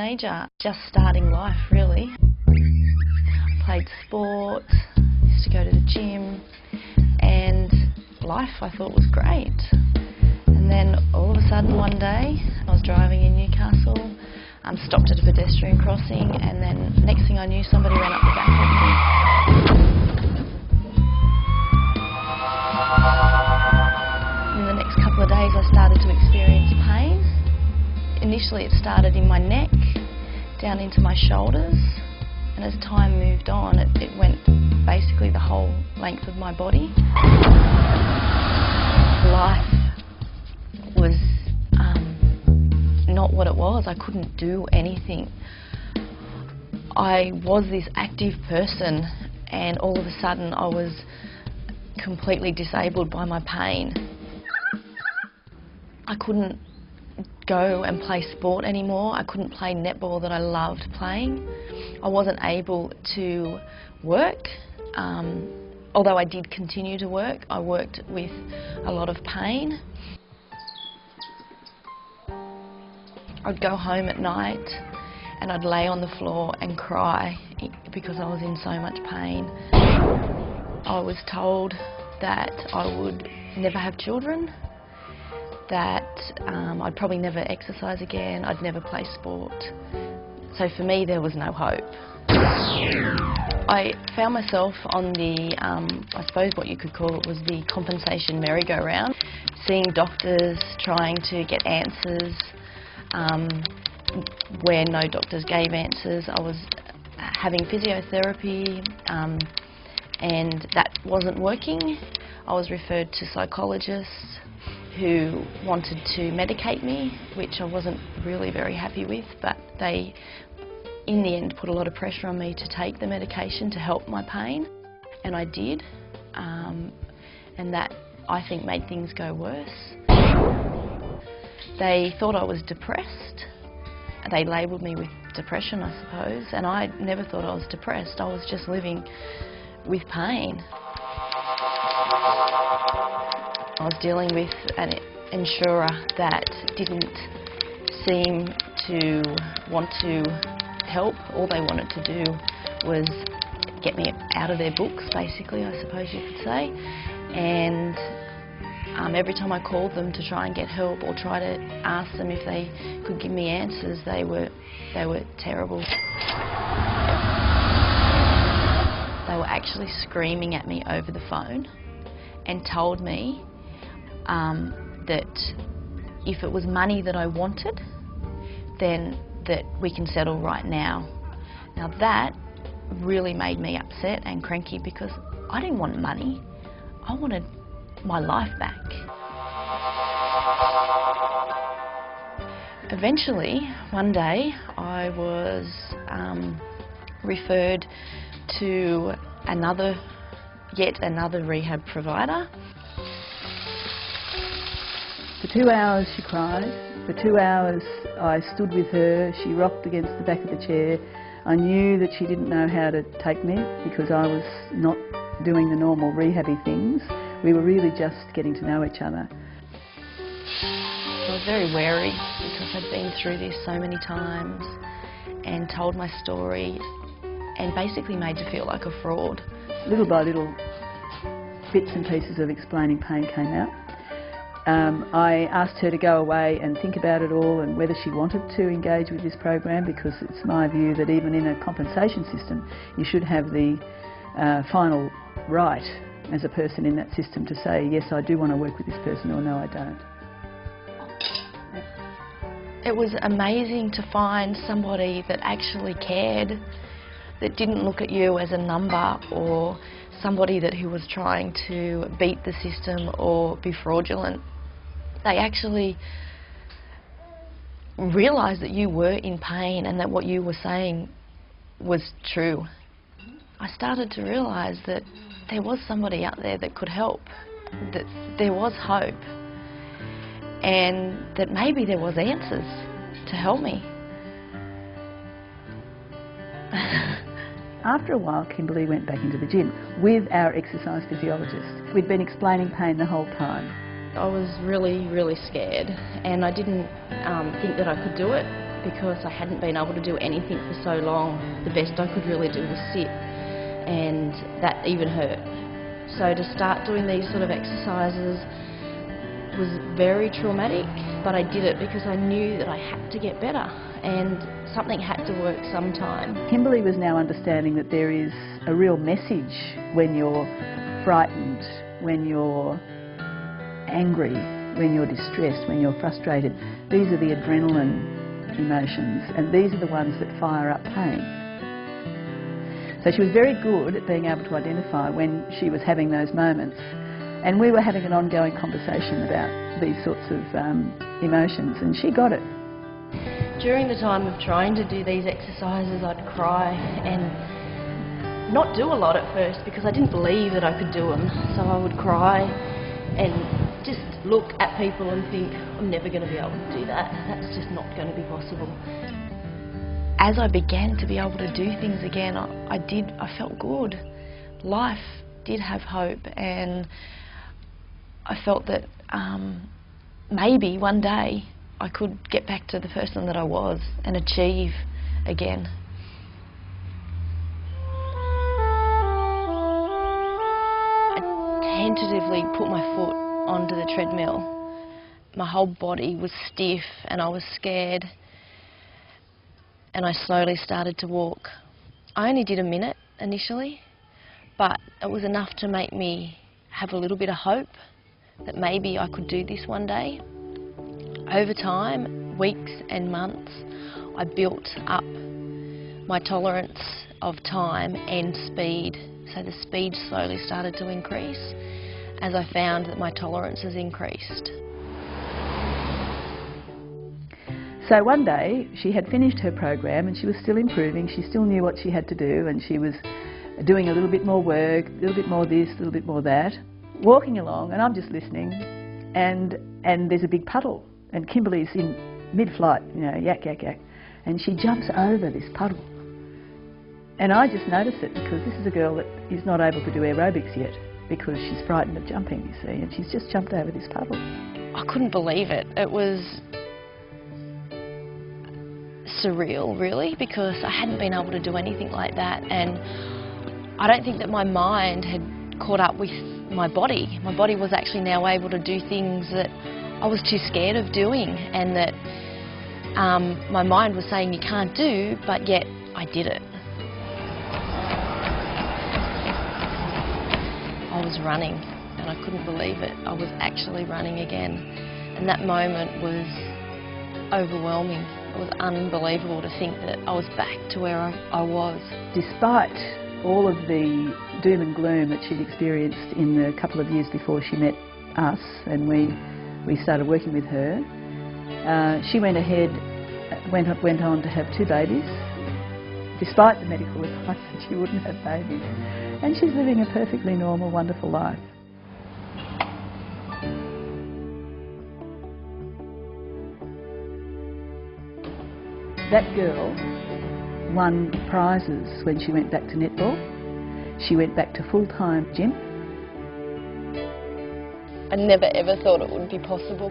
teenager, just starting life really. I played sport, used to go to the gym, and life I thought was great. And then all of a sudden one day I was driving in Newcastle, stopped at a pedestrian crossing, and then next thing I knew somebody ran up the back of me. In the next couple of days I started to experience pain. Initially it started in my neck, down into my shoulders, and as time moved on it went basically the whole length of my body. Life was not what it was. I couldn't do anything. I was this active person, and all of a sudden I was completely disabled by my pain. I couldn't go and play sport anymore. I couldn't play netball that I loved playing. I wasn't able to work. Although I did continue to work, I worked with a lot of pain. I'd go home at night and I'd lay on the floor and cry because I was in so much pain. I was told that I would never have children, that I'd probably never exercise again, I'd never play sport. So for me there was no hope. I found myself on the, I suppose what you could call it was the compensation merry-go-round, seeing doctors, trying to get answers. Where no doctors gave answers, I was having physiotherapy, and that wasn't working. I was referred to psychologists who wanted to medicate me, which I wasn't really very happy with, but they in the end put a lot of pressure on me to take the medication to help my pain, and I did, and that I think made things go worse. They thought I was depressed. They labelled me with depression, I suppose, and I never thought I was depressed. I was just living with pain. I was dealing with an insurer that didn't seem to want to help. All they wanted to do was get me out of their books, basically, I suppose you could say. And every time I called them to try and get help or try to ask them if they could give me answers, they were terrible. They were actually screaming at me over the phone and told me that if it was money that I wanted, then that we can settle right now. Now that really made me upset and cranky because I didn't want money. I wanted my life back. Eventually, one day, I was referred to yet another rehab provider. For 2 hours she cried. For 2 hours I stood with her. She rocked against the back of the chair. I knew that she didn't know how to take me because I was not doing the normal rehabby things. We were really just getting to know each other. I was very wary because I'd been through this so many times and told my story and basically made to feel like a fraud. Little by little, bits and pieces of explaining pain came out. I asked her to go away and think about it all and whether she wanted to engage with this program, because it's my view that even in a compensation system you should have the final right as a person in that system to say, yes, I do want to work with this person, or no, I don't. It was amazing to find somebody that actually cared, that didn't look at you as a number or somebody who was trying to beat the system or be fraudulent. They actually realised that you were in pain and that what you were saying was true. I started to realise that there was somebody out there that could help, that there was hope, and that maybe there was answers to help me. After a while, Kimberley went back into the gym with our exercise physiologist. We'd been explaining pain the whole time. I was really, really scared, and I didn't think that I could do it. because I hadn't been able to do anything for so long. The best I could really do was sit, and that even hurt. So to start doing these sort of exercises was very traumatic, but I did it because I knew that I had to get better and something had to work sometime. Kimberley was now understanding that there is a real message when you're frightened, when you're angry, when you're distressed, when you're frustrated. These are the adrenaline emotions, and these are the ones that fire up pain. So she was very good at being able to identify when she was having those moments, and we were having an ongoing conversation about these sorts of emotions, and she got it. During the time of trying to do these exercises, I'd cry and not do a lot at first because I didn't believe that I could do them. So I would cry and just look at people and think, I'm never going to be able to do that. That's just not going to be possible. As I began to be able to do things again, I felt good. Life did have hope, and I felt that maybe one day I could get back to the person that I was and achieve again. I tentatively put my foot onto the treadmill. My whole body was stiff and I was scared, and I slowly started to walk. I only did a minute initially, but it was enough to make me have a little bit of hope that maybe I could do this one day. Over time, weeks and months, I built up my tolerance of time and speed. So the speed slowly started to increase as I found that my tolerances increased. So one day she had finished her program and she was still improving. She still knew what she had to do, and she was doing a little bit more work, a little bit more this, a little bit more that. Walking along, and I'm just listening, and there's a big puddle, and Kimberley's in mid-flight, you know, yak, yak, yak, and she jumps over this puddle. And I just noticed it because this is a girl that is not able to do aerobics yet because she's frightened of jumping, you see, and she's just jumped over this puddle. I couldn't believe it. It was surreal, really, because I hadn't been able to do anything like that, and I don't think that my mind had caught up with my body. My body was actually now able to do things that I was too scared of doing, and that my mind was saying you can't do, but yet I did it. I was running and I couldn't believe it. I was actually running again, and that moment was overwhelming. It was unbelievable to think that I was back to where I was. Despite all of the doom and gloom that she'd experienced in the couple of years before she met us and we started working with her, she went on to have 2 babies, despite the medical advice that she wouldn't have babies. And she's living a perfectly normal, wonderful life. That girl won prizes when she went back to netball. She went back to full-time gym. I never ever thought it would be possible.